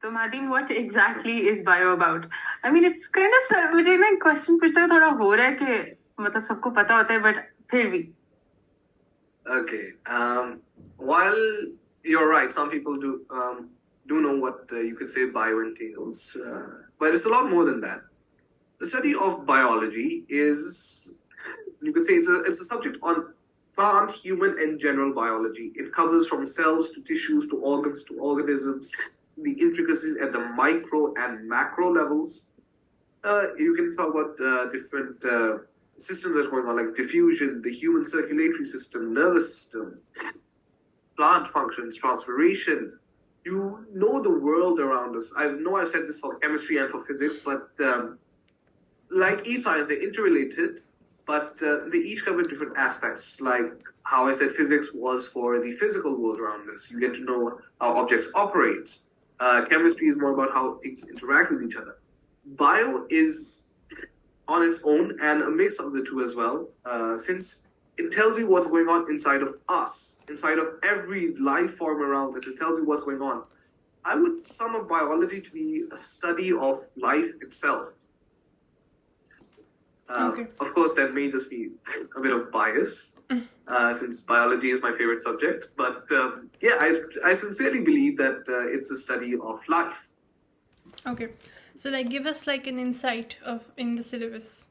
So Mahdin, what exactly is bio about? I mean, it's kind of मुझे ना question पूछते हुए थोड़ा हो रहा है कि मतलब सबको पता होता है, but फिर भी. Okay. While you're right, some people do know what you could say bio entails, but it's a lot more than that. The study of biology is, you could say, it's a subject on plant, human, and general biology. It covers from cells to tissues to organs to organisms, the intricacies at the micro and macro levels. You can talk about different systems that are going on, like diffusion, the human circulatory system, nervous system, plant functions, transpiration. You know the world around us. I know I've said this for chemistry and for physics, but like each science, they're interrelated, but they each cover different aspects. Like how I said physics was for the physical world around us. You get to know how objects operate. Chemistry is more about how things interact with each other. Bio is on its own and a mix of the two as well, since it tells you what's going on inside of us, inside of every life form around us. It tells you what's going on. I would sum up biology to be a study of life itself. Okay. Of course, that may just be a bit of bias, since biology is my favorite subject. But yeah, I sincerely believe that it's a study of life. Okay. So like give us like an insight in the syllabus.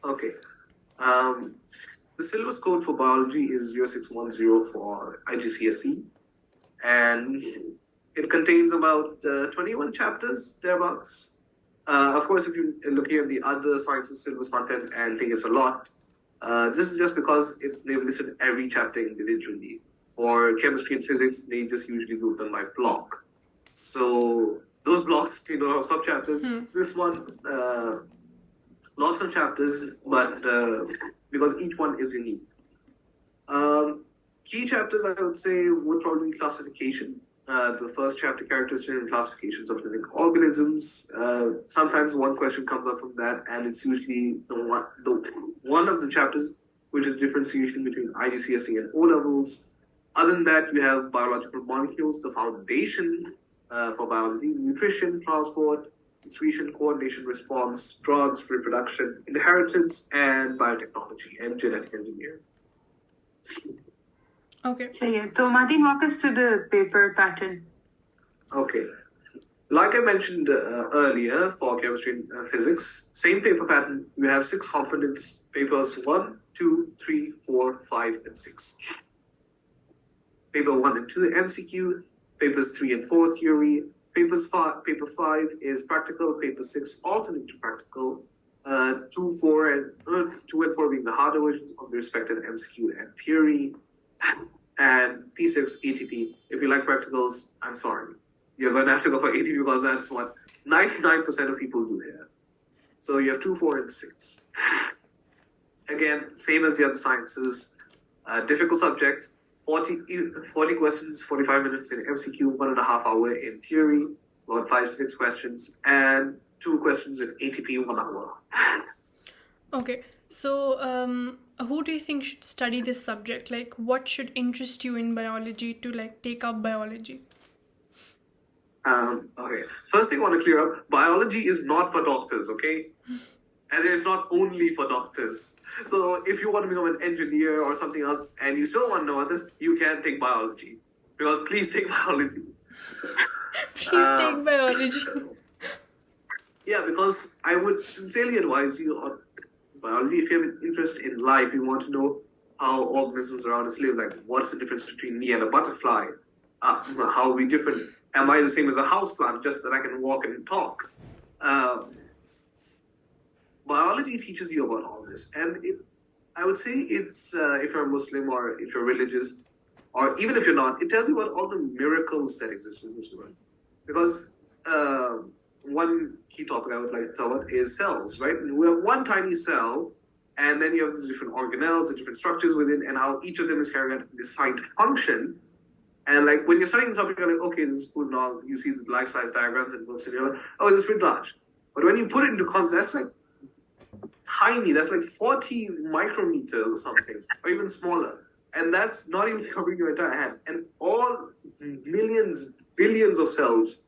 Okay. The syllabus code for biology is 0610 for IGCSE, and it contains about 21 chapters, thereabouts. Of course, if you're looking at the other sciences syllabus content and think it's a lot, this is just because they've listed every chapter individually. For chemistry and physics, they just usually group them by block. So those blocks, have sub-chapters. This one, lots of chapters, but because each one is unique. Key chapters, I would say, would probably be classification. The first chapter, characteristics and classifications of living organisms. Sometimes one question comes up from that, and it's usually one of the chapters which is differentiation between IGCSE and O levels. Other than that, you have biological molecules, the foundation for biology, nutrition, transport, excretion, coordination, response, drugs, reproduction, inheritance, and biotechnology and genetic engineering. Okay. So yeah, so Mahdin, walk us through the paper pattern. Okay. Like I mentioned earlier, for chemistry and physics, same paper pattern. We have 6 components: papers 1, 2, 3, 4, 5, and 6. Paper 1 and 2 MCQ, papers 3 and 4 theory. Paper 5 is practical. Paper 6 alternate to practical. 2 and 4 being the harder versions of the respective MCQ and theory. And P6 ATP. If you like practicals, I'm sorry, you're going to have to go for ATP because that's what 99% of people do here. So you have 2, 4, and 6. Again, same as the other sciences. Difficult subject. 40 questions, 45 minutes in MCQ, 1.5 hour in theory, about 5 to 6 questions, and 2 questions in ATP, 1 hour. Okay. So who do you think should study this subject? Like what should interest you in biology to like take up biology? Okay. First thing I want to clear up, biology is not for doctors, okay? And it's not only for doctors. So if you want to become an engineer or something else and you still want to know what this, you can take biology. Because please take biology. Please take biology. Yeah, because I would sincerely advise you on biology. If you have an interest in life, you want to know how organisms around us live, like what's the difference between me and a butterfly? How are we different? Am I the same as a houseplant, just that I can walk and talk? Biology teaches you about all this, and I would say it's if you're a Muslim or if you're religious, or even if you're not, it tells you about all the miracles that exist in this world. Because one key topic I would like to talk about is cells, right? We have one tiny cell, and then you have the different organelles, the different structures within, and how each of them is carrying out a assigned function. And like when you're studying something, you're like, okay, this is cool and all. You see the life-size diagrams and books, and you're like, oh, this is pretty large. But when you put it into context, that's like tiny. That's like 40 micrometers or something, or even smaller. And that's not even covering your entire hand. And all millions, billions of cells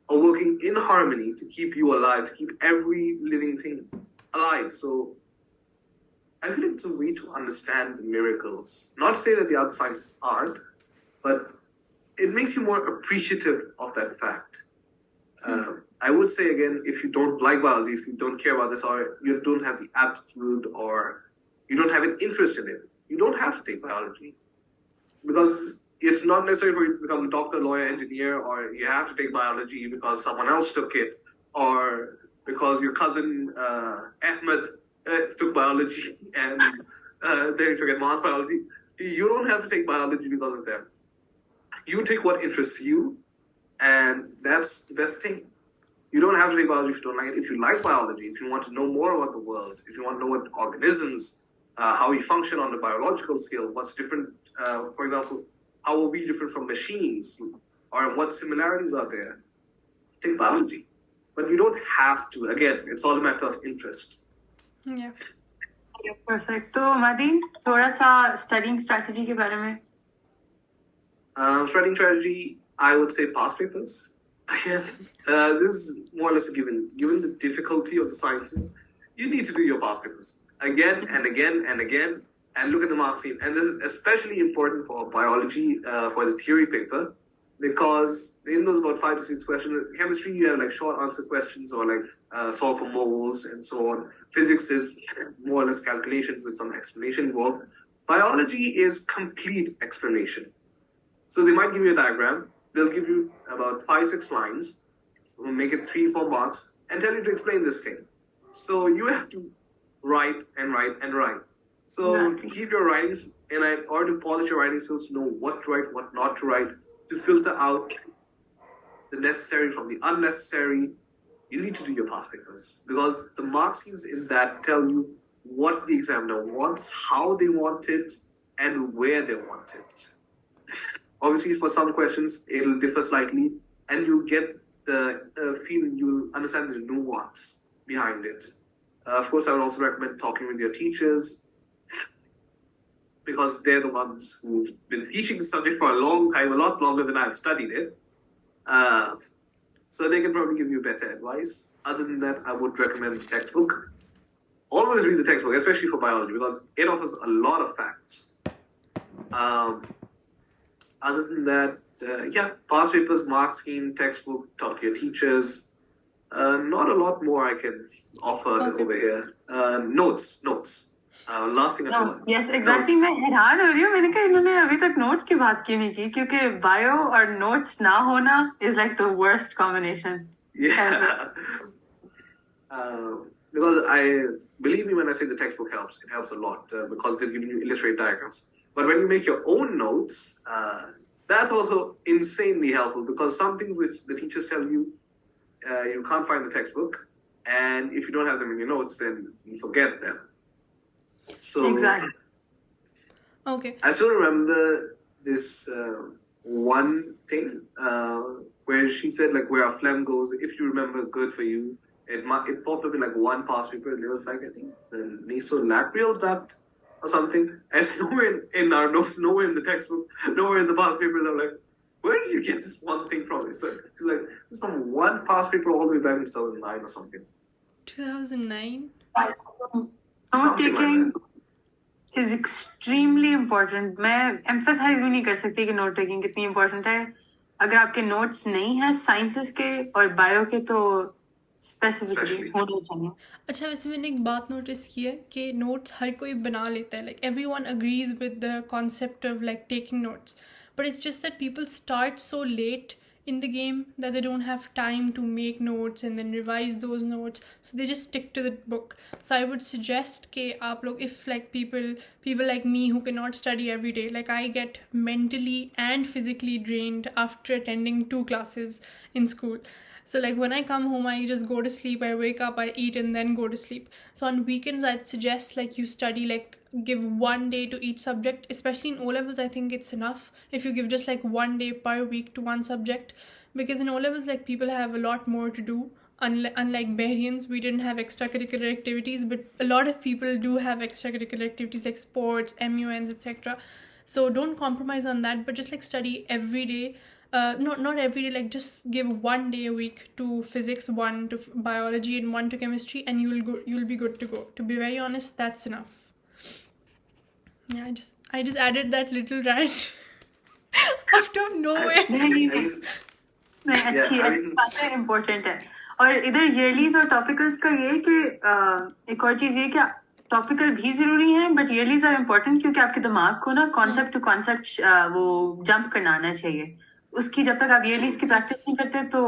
are working in harmony to keep you alive, to keep every living thing alive. So I feel it's a way to understand the miracles. Not to say that the other sciences aren't, but it makes you more appreciative of that fact. I would say again, if you don't like biology, if you don't care about this, or you don't have the aptitude, or you don't have an interest in it, you don't have to take biology. Because it's not necessary for you to become a doctor, lawyer, engineer, or you have to take biology because someone else took it, or because your cousin Ahmed took biology and they took advanced biology. You don't have to take biology because of them. You take what interests you, and that's the best thing. You don't have to take biology if you don't like it. If you like biology, if you want to know more about the world, if you want to know what organisms, how we function on the biological scale, what's different, for example, how are we different from machines, or what similarities are there, take biology. But you don't have to. Again, it's all a matter of interest. Yeah. Perfect. तो Mahdin, थोड़ा सा studying strategy के बारे में. Studying strategy, I would say past papers. This is more or less a given. Given the difficulty of the sciences, you need to do your past papers again and again and again, and look at the mark scheme. And this is especially important for biology, for the theory paper, because in those about 5 to 6 questions, chemistry you have like short answer questions, or like solve for moles and so on. Physics is more or less calculations with some explanation involved. Biology is complete explanation. So they might give you a diagram. They'll give you about 5-6 lines, make it 3-4 marks, and tell you to explain this thing. So you have to write and write and write. So Exactly. keep your writings, and in order to polish your writing skills, know what to write, what not to write, to filter out the necessary from the unnecessary. You need to do your past papers, because the mark schemes in that tell you what the examiner wants, how they want it, and where they want it. Obviously, for some questions, it'll differ slightly, and you'll get the feeling, you'll understand the nuance behind it. Of course, I would also recommend talking with your teachers, because they're the ones who've been teaching the subject for a long time, a lot longer than I've studied it. So they can probably give you better advice. Other than that, I would recommend the textbook. Always read the textbook, especially for biology, because it offers a lot of facts. Other than that, past papers, mark scheme, textbook, talk to your teachers. Not a lot more I can offer over here. Notes. Last thing I No, want. yes, exactly. मैं हैरान हो रही हूँ. मैंने कहा इन्होंने अभी तक notes की बात क्यों नहीं की, क्योंकि bio और notes ना होना is like the worst combination. Yeah. Because I believe me when I say the textbook helps. It helps a lot because they've given you illustrated diagrams. But when you make your own notes, that's also insanely helpful, because some things which the teachers tell you, you can't find the textbook, and if you don't have them in your notes, then you forget them. So Exactly. Okay. I still remember this one thing where she said, like, where a phlegm goes, if you remember, good for you. It popped up in like one past paper, and it was like, I think the nasolabial duct or something. And it's nowhere in our notes, nowhere in the textbook, nowhere in the past papers. I'm like, where did you get this one thing from? So she's like, it's from one past paper all the way back in 2009 or something. 2009? Note Something like taking that. is extremely important. मैं emphasize भी नहीं कर सकती कि note taking कितनी important है. अगर आपके notes नहीं हैं sciences के और bio के, तो specifically Especially. होने चाहिए. अच्छा, वैसे मैंने एक बात नोटिस की है कि नोट्स हर कोई बना लेता है. Like everyone agrees with the concept of like taking notes, but it's just that people start so let in the game that they don't have time to make notes and then revise those notes, so they just stick to the book. So I would suggest ke aap log, if like people like me who cannot study every day, like I get mentally and physically drained after attending 2 classes in school. So like when I come home, I just go to sleep, I wake up, I eat, and then go to sleep. So on weekends, I'd suggest like you study, like give 1 day to each subject. Especially in O-levels, I think it's enough if you give just like 1 day per week to one subject, because in O-levels, like people have a lot more to do. Unlike Bahrians, we didn't have extracurricular activities, but a lot of people do have extracurricular activities like sports, MUNs, etc. So don't compromise on that, but just like study every day. not every day, like just give 1 day a week to physics, 1 to biology, and 1 to chemistry, and you'll be good to go. To be very honest, that's enough. Yeah, I just added that little rant out of nowhere. नहीं I नहीं mean, नहीं, yeah, अच्छी I अच्छी mean, बात है, important है. और इधर ईयरलीज और टॉपिकल्स का ये है कि एक और चीज ये कि टॉपिकल भी जरूरी है, बट ईयरलीज आर इम्पोर्टेंट क्योंकि आपके दिमाग को ना कॉन्सेप्ट टू कॉन्सेप्ट वो जंप करना आना चाहिए. उसकी जब तक आप ईयरलीज की प्रैक्टिस नहीं करते तो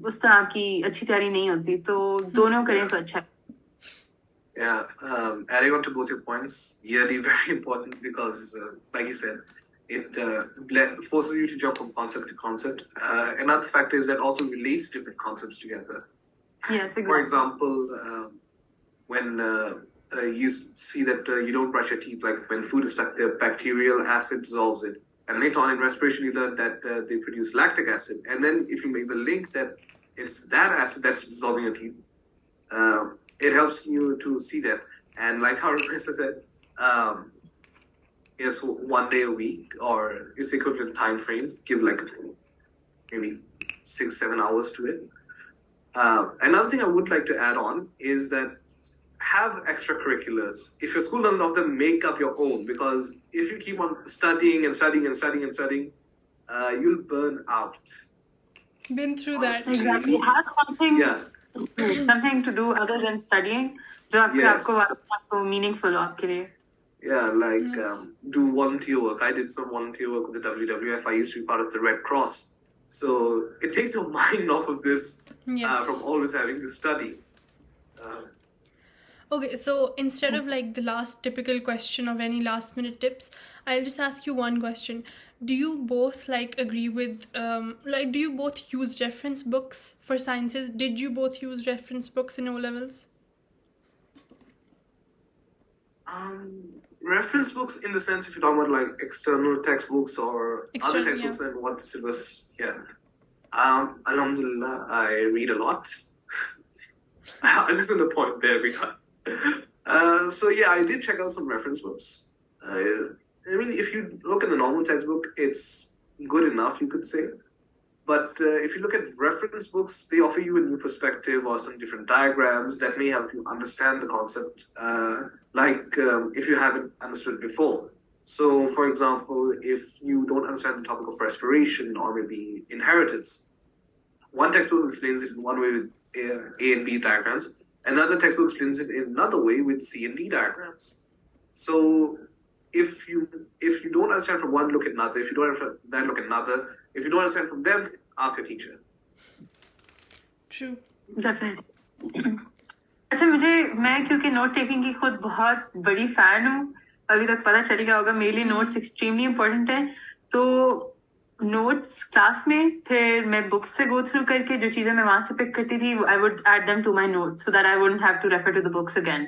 उस तरह आपकी अच्छी तैयारी नहीं होती. तो दोनों करें तो अच्छा है. yeah, adding on to both your points, yearly very important because, like you said, it forces you to jump from concept to concept. Another factor is that also relates different concepts together. Yes, For exactly. example, when you see that you don't brush your teeth, like when food is stuck there, bacterial acid dissolves it. And later on in respiration, you learn that they produce lactic acid. And then if you make the link that it's that acid that's dissolving your teeth, it helps you to see that. And like how Professor said, yes, 1 day a week or its equivalent time frames, give like maybe 6-7 hours to it. Another thing I would like to add on is that have extracurriculars. If your school doesn't offer them, make up your own, because if you keep on studying and studying and studying and studying, you'll burn out. Been through that. Exactly. Have something Yeah. something to do other than studying जो आपके Yes. आपको meaningful हो आपके लिए. Yeah, like Yes. do volunteer work. I did some volunteer work with the WWF. I used to be part of the Red Cross. So it takes your mind off of this Yes. from always having to study. Okay, so instead of like the last typical question of any last minute tips, I'll just ask you one question. Do you both like agree with do you both use reference books for sciences? Did you both use reference books in O levels? Reference books in the sense if you're talking about like external textbooks or External, other textbooks and what the syllabus, yeah. Alhamdulillah, I read a lot. I listen to the point there every time. So yeah, I did check out some reference books. I mean, if you look at the normal textbook, it's good enough, you could say. But if you look at reference books, they offer you a new perspective or some different diagrams that may help you understand the concept, if you haven't understood before. So, for example, if you don't understand the topic of respiration or maybe inheritance, one textbook explains it in one way with A and B diagrams. Another textbook explains it in another way with C and D diagrams. So, if you don't understand from one, look at another. If you don't understand from that, look at another. If you don't understand from them, ask your teacher. True. Definitely. अच्छा मैं क्योंकि note taking की खुद बहुत बड़ी fan हूँ, अभी तक पता चल गया होगा मेरे लिए नोट्स एक्सट्रीमली इम्पोर्टेंट है. तो नोट्स क्लास में फिर मैं बुक्स से गो थ्रू करके जो चीजें मैं वहां से पिक करती थी I would add them to my notes so that I wouldn't have to refer to the books again.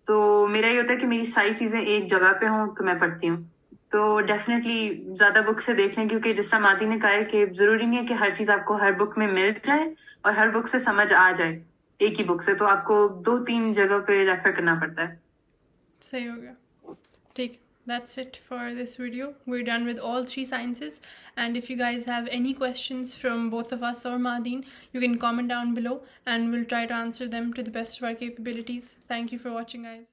तो मेरा ये होता है कि मेरी सारी चीजें एक जगह पे हों तो मैं पढ़ती हूँ. तो डेफिनेटली ज्यादा बुक से देख लें क्योंकि जिस तरह मादी ने कहा है कि जरूरी नहीं है कि हर चीज आपको हर बुक में मिल जाए और हर बुक से समझ आ जाए एक ही बुक से. तो आपको 2-3 जगह पे रेफर करना पड़ता है. सही हो गया. ठीक. That's it for this video. We're done with all 3 sciences, and if you guys have any questions from both of us or Mahdin, you can comment down below and we'll try to answer them to the best of our capabilities. Thank you for watching, guys.